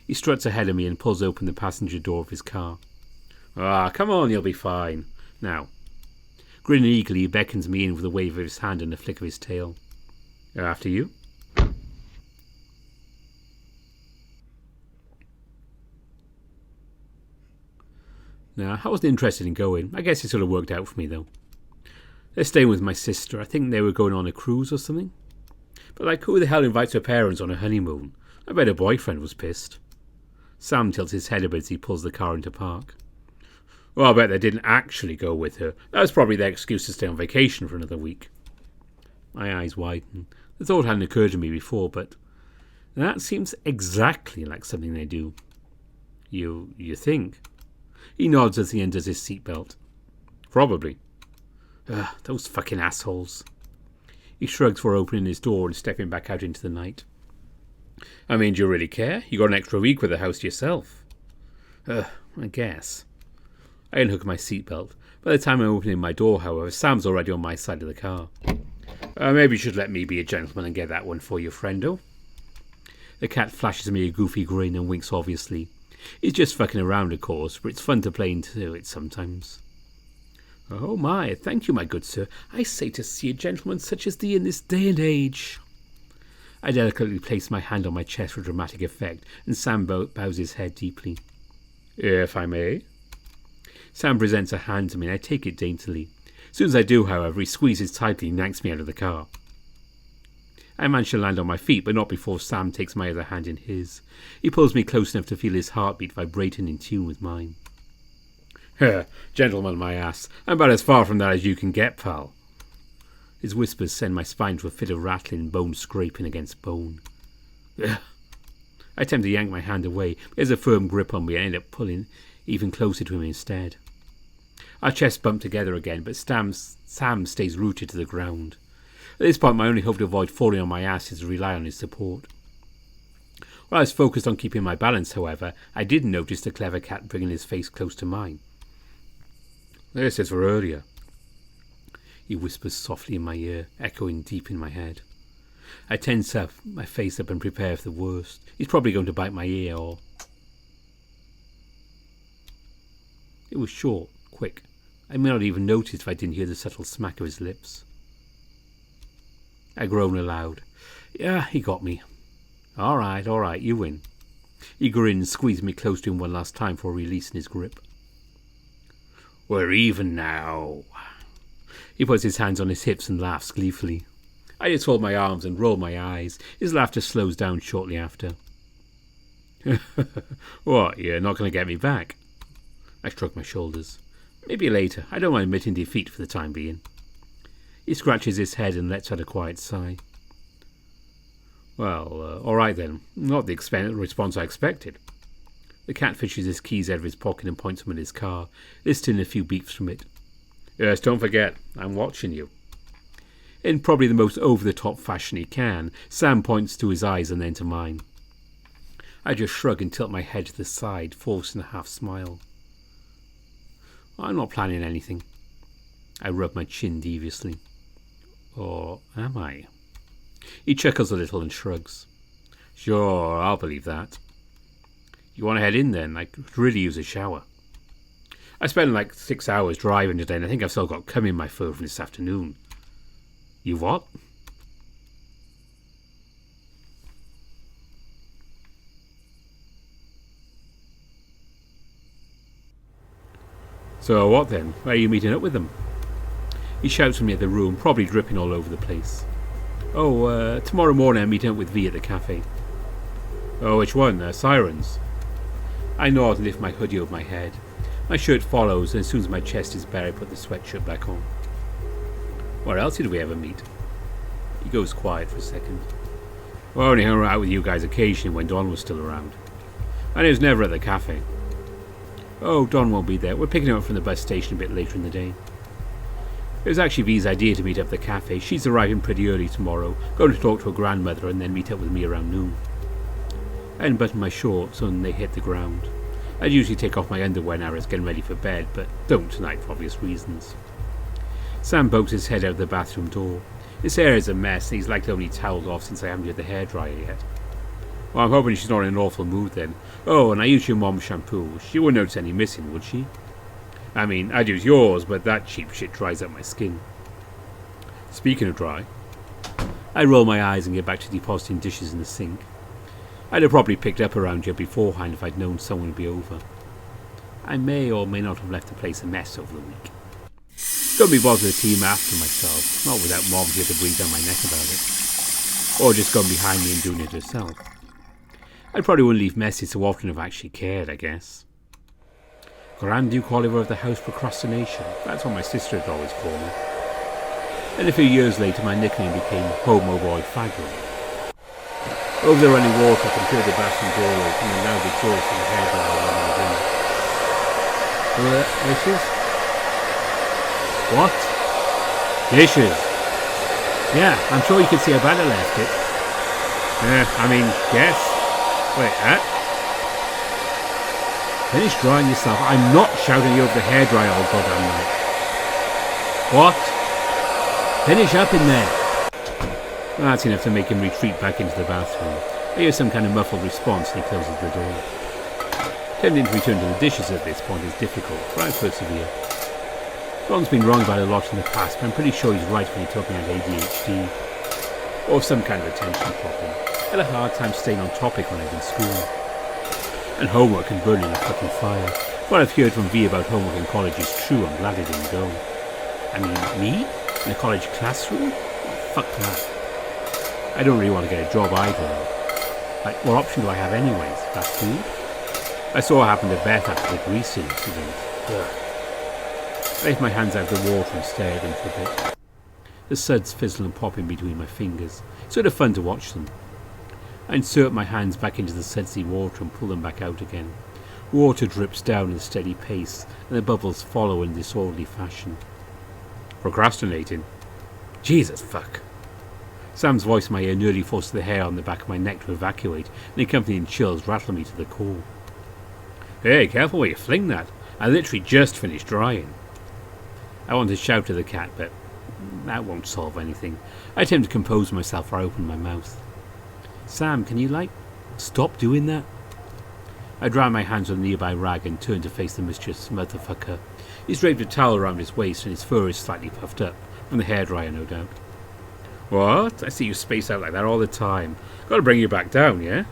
Speaker 1: He struts ahead of me and pulls open the passenger door of his car. Come on, you'll be fine. Now. Grinning eagerly, he beckons me in with a wave of his hand and a flick of his tail. After you. Nah, I wasn't interested in going. I guess it sort of worked out for me, though. They're staying with my sister. I think they were going on a cruise or something. But like, who the hell invites her parents on a honeymoon? I bet her boyfriend was pissed. Sam tilts his head a bit as he pulls the car into park. Well, I bet they didn't actually go with her. That was probably their excuse to stay on vacation for another week. My eyes widen. The thought hadn't occurred to me before, but that seems exactly like something they do. You think? He nods as he undoes his seatbelt. Probably. Those fucking assholes. He shrugs for opening his door and stepping back out into the night. I mean, do you really care? You got an extra week with the house yourself. I guess. I unhook my seatbelt. By the time I'm opening my door, however, Sam's already on my side of the car. Maybe you should let me be a gentleman and get that one for you, friendo. The cat flashes me a goofy grin and winks obviously. He's just fucking around, of course, but it's fun to play into it sometimes. Oh my, thank you, my good sir. I say to see a gentleman such as thee in this day and age. I delicately place my hand on my chest for dramatic effect, and Sam bows his head deeply. If I may. Sam presents a hand to me, and I take it daintily. As soon as I do, however, he squeezes tightly and yanks me out of the car. I manage to land on my feet, but not before Sam takes my other hand in his. He pulls me close enough to feel his heartbeat vibrating in tune with mine. Gentleman, my ass. I'm about as far from that as you can get, pal. His whispers send my spine to a fit of rattling, bone scraping against bone. I attempt to yank my hand away, but he has a firm grip on me and end up pulling even closer to him instead. Our chests bump together again, but Sam stays rooted to the ground. At this point, my only hope to avoid falling on my ass is to rely on his support. While I was focused on keeping my balance, however, I did notice the clever cat bringing his face close to mine. This is for earlier. He whispers softly in my ear, echoing deep in my head. I tense up, my face up and prepare for the worst. He's probably going to bite my ear or... It was short, quick. I may not even notice if I didn't hear the subtle smack of his lips. I groan aloud. Yeah, he got me. All right, you win. He grins, squeezing me close to him one last time before releasing his grip. We're even now. He puts his hands on his hips and laughs gleefully. I just fold my arms and roll my eyes. His laughter slows down shortly after. What, you're not going to get me back? I shrug my shoulders. Maybe later. I don't mind admitting defeat for the time being. He scratches his head and lets out a quiet sigh. Well, all right then. Not the response I expected. The cat fishes his keys out of his pocket and points them at his car, listing a few beeps from it. Yes, don't forget, I'm watching you. In probably the most over-the-top fashion he can, Sam points to his eyes and then to mine. I just shrug and tilt my head to the side, forcing a half smile. I'm not planning anything. I rub my chin deviously. Or am I? He chuckles a little and shrugs. Sure, I'll believe that. You want to head in then? I could really use a shower. I spent like 6 hours driving today and I think I've still got cum in my fur from this afternoon. You what? So what then? Where are you meeting up with them? He shouts from near the room, probably dripping all over the place. Oh, tomorrow morning I'm meeting up with V at the cafe. Oh, which one? Sirens? I nod and lift my hoodie over my head. My shirt follows, and as soon as my chest is bare I put the sweatshirt back on. Where else did we ever meet? He goes quiet for a second. Well, I only hung out with you guys occasionally when Don was still around. And he was never at the cafe. Oh, Don won't be there. We're picking him up from the bus station a bit later in the day. It was actually V's idea to meet up at the cafe. She's arriving pretty early tomorrow, going to talk to her grandmother and then meet up with me around noon. I unbutton my shorts and they hit the ground. I'd usually take off my underwear now as getting ready for bed, but don't tonight for obvious reasons. Sam pokes his head out the bathroom door. His hair is a mess and he's likely only toweled off since I haven't used the hairdryer yet. Well, I'm hoping she's not in an awful mood then. Oh, and I use your mom's shampoo. She wouldn't notice any missing, would she? I mean, I'd use yours, but that cheap shit dries out my skin. Speaking of dry, I roll my eyes and get back to depositing dishes in the sink. I'd have probably picked up around here beforehand if I'd known someone would be over. I may or may not have left the place a mess over the week. Couldn't be bothered with the team after myself, not without Mom here to breathe down my neck about it. Or just gone behind me and doing it herself. I probably wouldn't leave messes so often if I actually cared, I guess. Grand Duke Oliver of the House Procrastination. That's what my sister had always called me. And a few years later my nickname became Homo Boy Faggot. Over the running water I can hear the bathroom door open and loud exhaust from the hairdryer running in. Dishes? What? Dishes. Yeah, I'm sure you can see how bad I left it. Yes. Wait, Finish drying yourself. I'm not shouting you over the hairdryer all goddamn night. What? Finish up in there. Well, that's enough to make him retreat back into the bathroom. I hear some kind of muffled response and he closes the door. Attempting to return to the dishes at this point is difficult, but I persevere. Ron's been wrong about a lot in the past, but I'm pretty sure he's right when he told me I had ADHD. Or some kind of attention problem. I had a hard time staying on topic when I was in school. And homework can burn in a fucking fire. What I've heard from V about homework in college is true. I'm glad I didn't go. I mean, me? In a college classroom? Fuck that. I don't really want to get a job either, though. Like, what option do I have anyways? Fast food? I saw what happened to Beth after the greasing incident. Ugh. I left my hands out of the water and stared at them for a bit. The suds fizzle and pop in between my fingers. Sort of fun to watch them. I insert my hands back into the sudsy water and pull them back out again. Water drips down at a steady pace, and the bubbles follow in disorderly fashion. Procrastinating? Jesus fuck. Sam's voice in my ear nearly forces the hair on the back of my neck to evacuate, and the accompanying chills rattle me to the core. Hey, careful where you fling that. I literally just finished drying. I want to shout to the cat, but that won't solve anything. I attempt to compose myself or I open my mouth. Sam, can you, stop doing that? I dry my hands on a nearby rag and turn to face the mischievous motherfucker. He's draped a towel around his waist and his fur is slightly puffed up, from the hairdryer no doubt. What? I see you space out like that all the time. Gotta bring you back down, yeah?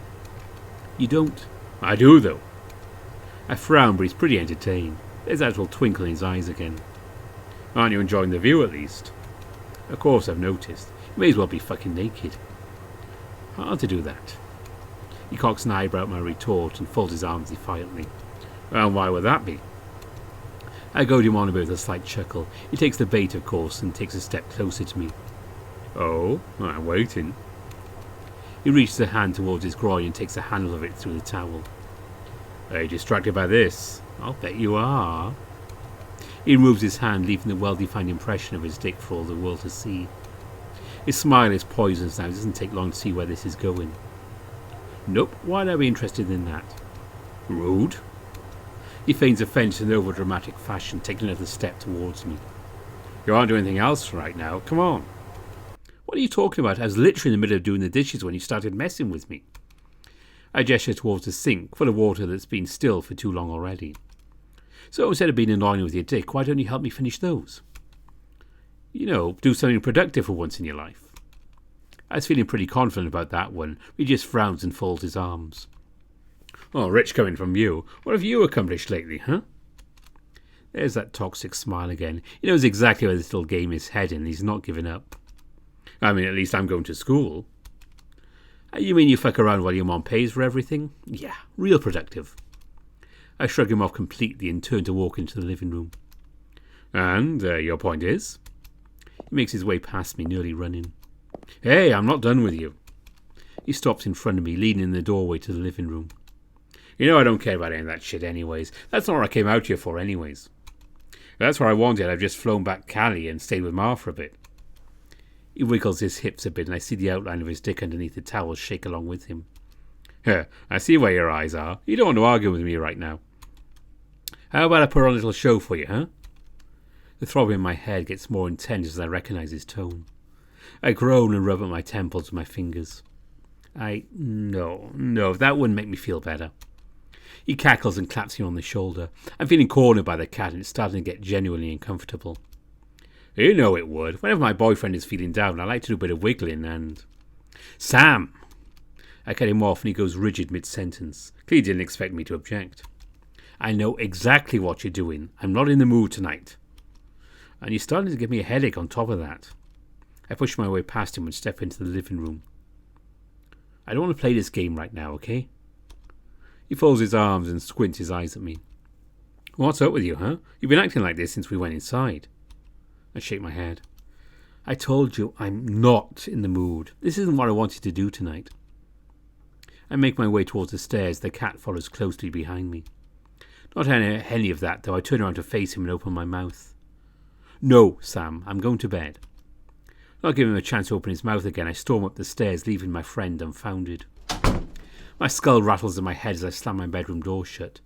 Speaker 1: You don't. I do, though. I frown, but he's pretty entertained. There's that little twinkle in his eyes again. Aren't you enjoying the view, at least? Of course, I've noticed. You may as well be fucking naked. Hard to do that. He cocks an eyebrow at my retort and folds his arms defiantly. Well, why would that be? I goad him on a bit with a slight chuckle. He takes the bait, of course, and takes a step closer to me. Oh, I'm waiting. He reaches a hand towards his groin and takes a handle of it through the towel. Are you distracted by this? I'll bet you are. He removes his hand, leaving the well-defined impression of his dick for all the world to see. His smile is poisonous now. It doesn't take long to see where this is going. Nope, why'd I be interested in that? Rude. He feigns offence in over-dramatic fashion, taking another step towards me. You aren't doing anything else right now. Come on. What are you talking about? I was literally in the middle of doing the dishes when you started messing with me. I gesture towards the sink, full of water that's been still for too long already. So instead of being annoying with your dick, why don't you help me finish those? You know, do something productive for once in your life. I was feeling pretty confident about that one. He just frowns and folds his arms. Oh, rich coming from you. What have you accomplished lately, huh? There's that toxic smile again. He knows exactly where this little game is heading and he's not giving up. I mean, at least I'm going to school. You mean you fuck around while your mom pays for everything? Yeah, real productive. I shrug him off completely and turn to walk into the living room. And your point is? He makes his way past me, nearly running. Hey, I'm not done with you. He stops in front of me, leaning in the doorway to the living room. You know I don't care about any of that shit anyways. That's not what I came out here for anyways. If that's what I wanted, I've just flown back Cali and stayed with Ma for a bit. He wiggles his hips a bit and I see the outline of his dick underneath the towel shake along with him. I see where your eyes are. You don't want to argue with me right now. How about I put on a little show for you, huh? The throb in my head gets more intense as I recognise his tone. I groan and rub at my temples with my fingers. No, that wouldn't make me feel better. He cackles and claps me on the shoulder. I'm feeling cornered by the cat and it's starting to get genuinely uncomfortable. You know it would. Whenever my boyfriend is feeling down, I like to do a bit of wiggling and... Sam! I cut him off and he goes rigid mid-sentence. Clearly didn't expect me to object. I know exactly what you're doing. I'm not in the mood tonight. And you're starting to give me a headache on top of that. I push my way past him and step into the living room. I don't want to play this game right now, okay? He folds his arms and squints his eyes at me. What's up with you, huh? You've been acting like this since we went inside. I shake my head. I told you I'm not in the mood. This isn't what I wanted to do tonight. I make my way towards the stairs. The cat follows closely behind me. Not any of that, though. I turn around to face him and open my mouth. No, Sam, I'm going to bed. Not giving him a chance to open his mouth again, I storm up the stairs, leaving my friend dumbfounded. My skull rattles in my head as I slam my bedroom door shut.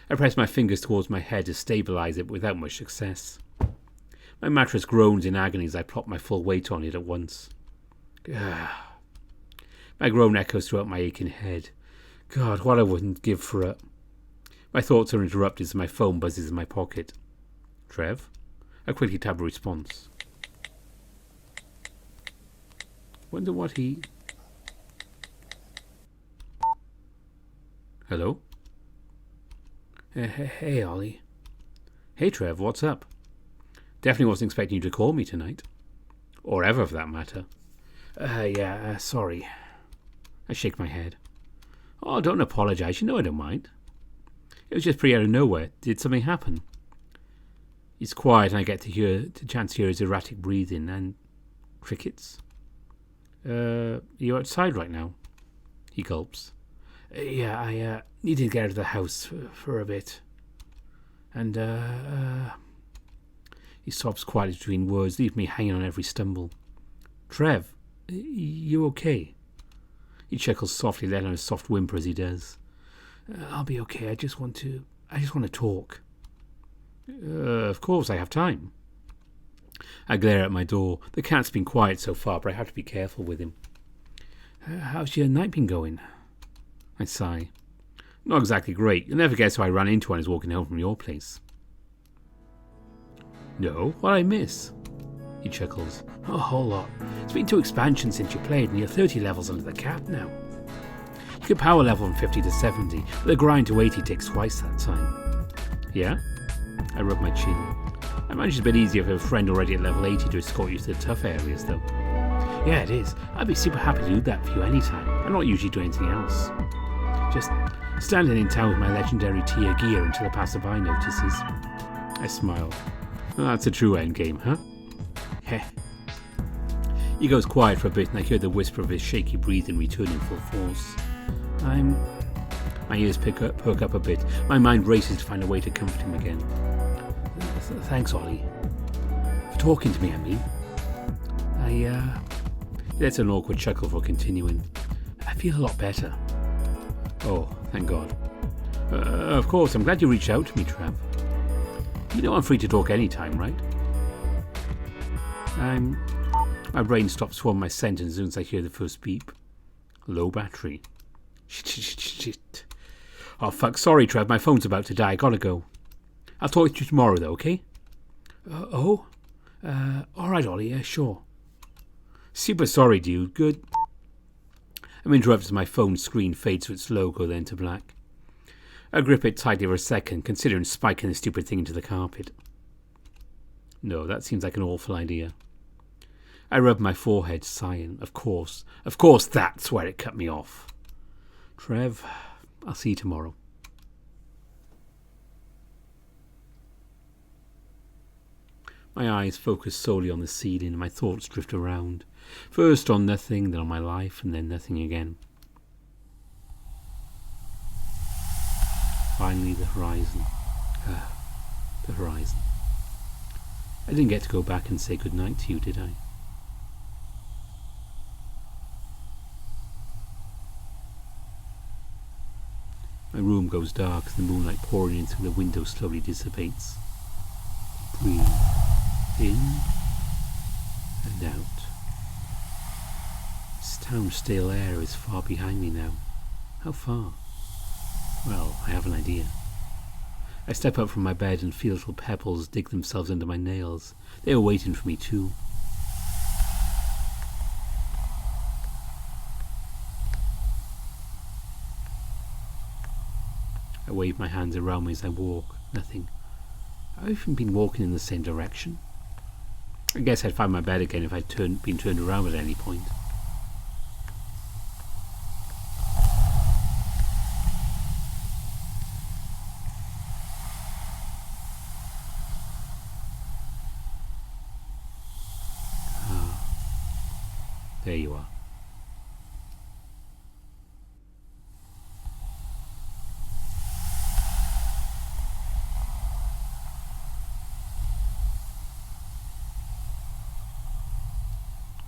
Speaker 1: I press my fingers towards my head to stabilise it without much success. My mattress groans in agony as I plop my full weight on it at once. My groan echoes throughout my aching head. God, what I wouldn't give for it. My thoughts are interrupted as my phone buzzes in my pocket. Trev? I quickly tab a response. Wonder what he... Hello? Hey, Ollie. Hey, Trev, what's up? Definitely wasn't expecting you to call me tonight. Or ever, for that matter. Sorry. I shake my head. Oh, don't apologise. You know I don't mind. It was just pretty out of nowhere. Did something happen? He's quiet and I get to chance to hear his erratic breathing and... crickets? You're outside right now? He gulps. I needed to get out of the house for a bit. And, He sobs quietly between words, leaving me hanging on every stumble. Trev, you okay? He chuckles softly, letting out a soft whimper as he does. I'll be okay. I just want to talk. Of course, I have time. I glare at my door. The cat's been quiet so far, but I have to be careful with him. How's your night been going? I sigh. Not exactly great. You'll never guess who I ran into when I was walking home from your place. No, what I miss? He chuckles. A whole lot. It's been 2 expansions since you played, and you're 30 levels under the cap now. You can power level from 50 to 70, but the grind to 80 takes twice that time. Yeah? I rub my chin. I managed a bit easier for a friend already at level 80 to escort you to the tough areas, though. Yeah, it is. I'd be super happy to do that for you anytime. I'm not usually doing anything else. Just standing in town with my legendary tier gear until a passerby notices. I smile. Well, that's a true endgame, huh? Heh. He goes quiet for a bit and I hear the whisper of his shaky breathing returning full force. My ears perk up a bit. My mind races to find a way to comfort him again. Thanks, Ollie. For talking to me, I mean. He lets an awkward chuckle for continuing. I feel a lot better. Oh, thank God. Of course, I'm glad you reached out to me, Trav. You know I'm free to talk anytime, right? My brain stops forming my sentence as soon as I hear the first beep. Low battery. Shit. Oh, fuck. Sorry, Trev. My phone's about to die. I gotta go. I'll talk to you tomorrow, though, okay? All right, Ollie. Yeah, sure. Super sorry, dude. Good. I'm interrupted as my phone screen fades to its logo, then to black. I grip it tightly for a second, considering spiking the stupid thing into the carpet. No, that seems like an awful idea. I rub my forehead, sighing. Of course that's where it cut me off. Trev, I'll see you tomorrow. My eyes focus solely on the ceiling and my thoughts drift around. First on nothing, then on my life, and then nothing again. Finally, the horizon. The horizon. I didn't get to go back and say goodnight to you, did I? My room goes dark as the moonlight pouring in through the window slowly dissipates. Breathe in and out. This town's stale air is far behind me now. How far? Well, I have an idea. I step up from my bed and feel little pebbles dig themselves under my nails. They are waiting for me too. I wave my hands around me as I walk. Nothing. Have I even been walking in the same direction? I guess I'd find my bed again if I'd been turned around at any point. There you are.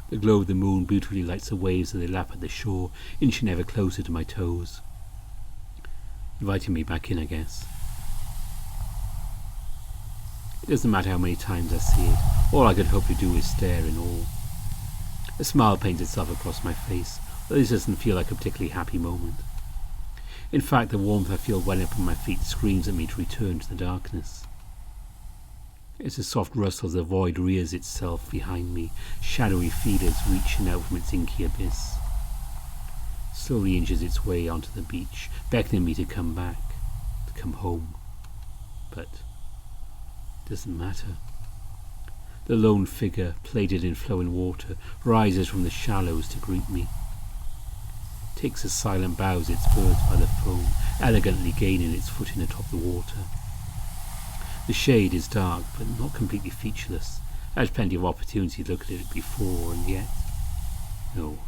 Speaker 1: The glow of the moon beautifully lights the waves as they lap at the shore, inching ever closer to my toes. Inviting me back in, I guess. It doesn't matter how many times I see it. All I could hope to do is stare in awe. A smile paints itself across my face, though this doesn't feel like a particularly happy moment. In fact, the warmth I feel welling up on my feet screams at me to return to the darkness. It's a soft rustle as the void rears itself behind me, shadowy feelers reaching out from its inky abyss. Slowly inches its way onto the beach, beckoning me to come back, to come home. But it doesn't matter. The lone figure, plated in flowing water, rises from the shallows to greet me. Takes a silent bow as its birds by the foam, elegantly gaining its footing atop the water. The shade is dark, but not completely featureless. I had plenty of opportunity to look at it before, and yet... No.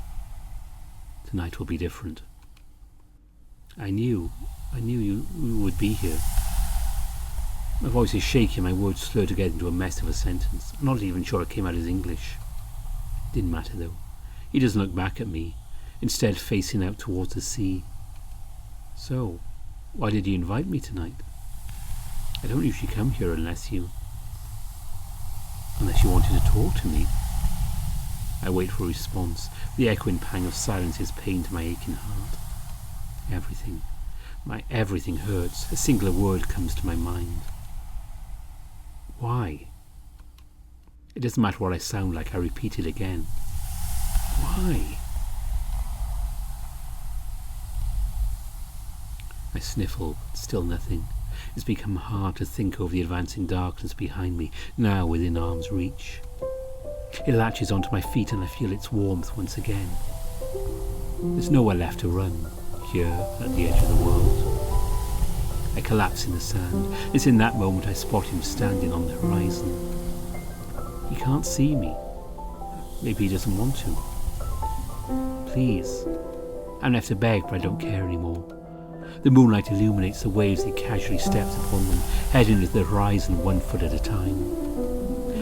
Speaker 1: Tonight will be different. I knew you would be here. My voice is shaky and my words slur together into a mess of a sentence. I'm not even sure it came out as English. Didn't matter though. He doesn't look back at me, instead facing out towards the sea. So, why did you invite me tonight? I don't usually come here unless you wanted to talk to me. I wait for a response. The echoing pang of silence is pain to my aching heart. My everything hurts. A singular word comes to my mind. Why? It doesn't matter what I sound like, I repeat it again. Why? I sniffle, but still nothing. It's become hard to think over the advancing darkness behind me, now within arm's reach. It latches onto my feet and I feel its warmth once again. There's nowhere left to run, here at the edge of the world. I collapse in the sand. It's in that moment I spot him standing on the horizon. He can't see me. Maybe he doesn't want to. Please. I'm left to beg, but I don't care anymore. The moonlight illuminates the waves he casually steps upon them, heading to the horizon 1 foot at a time.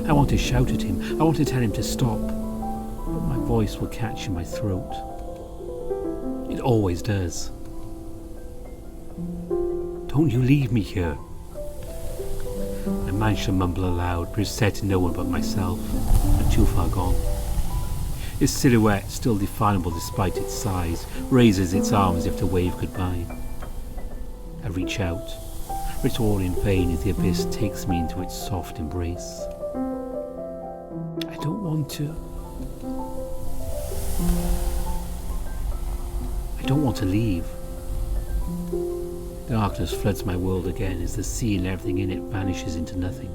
Speaker 1: I want to shout at him. I want to tell him to stop. But my voice will catch in my throat. It always does. Don't you leave me here. I managed to mumble aloud, but it said to no one but myself, and too far gone. His silhouette, still definable despite its size, raises its arms as if to wave goodbye. I reach out, but it's all in vain as the abyss takes me into its soft embrace. I don't want to. I don't want to leave. Darkness floods my world again as the sea and everything in it vanishes into nothing.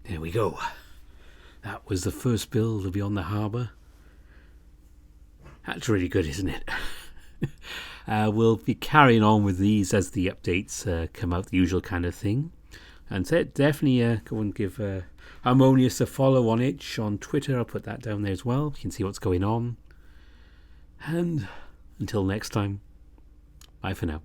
Speaker 1: There we go. That was the first build of Beyond the Harbour. That's really good, isn't it? We'll be carrying on with these as the updates come out, the usual kind of thing. And so definitely go and give Harmonious a follow on Itch on Twitter. I'll put that down there as well. You can see what's going on. And until next time, bye for now.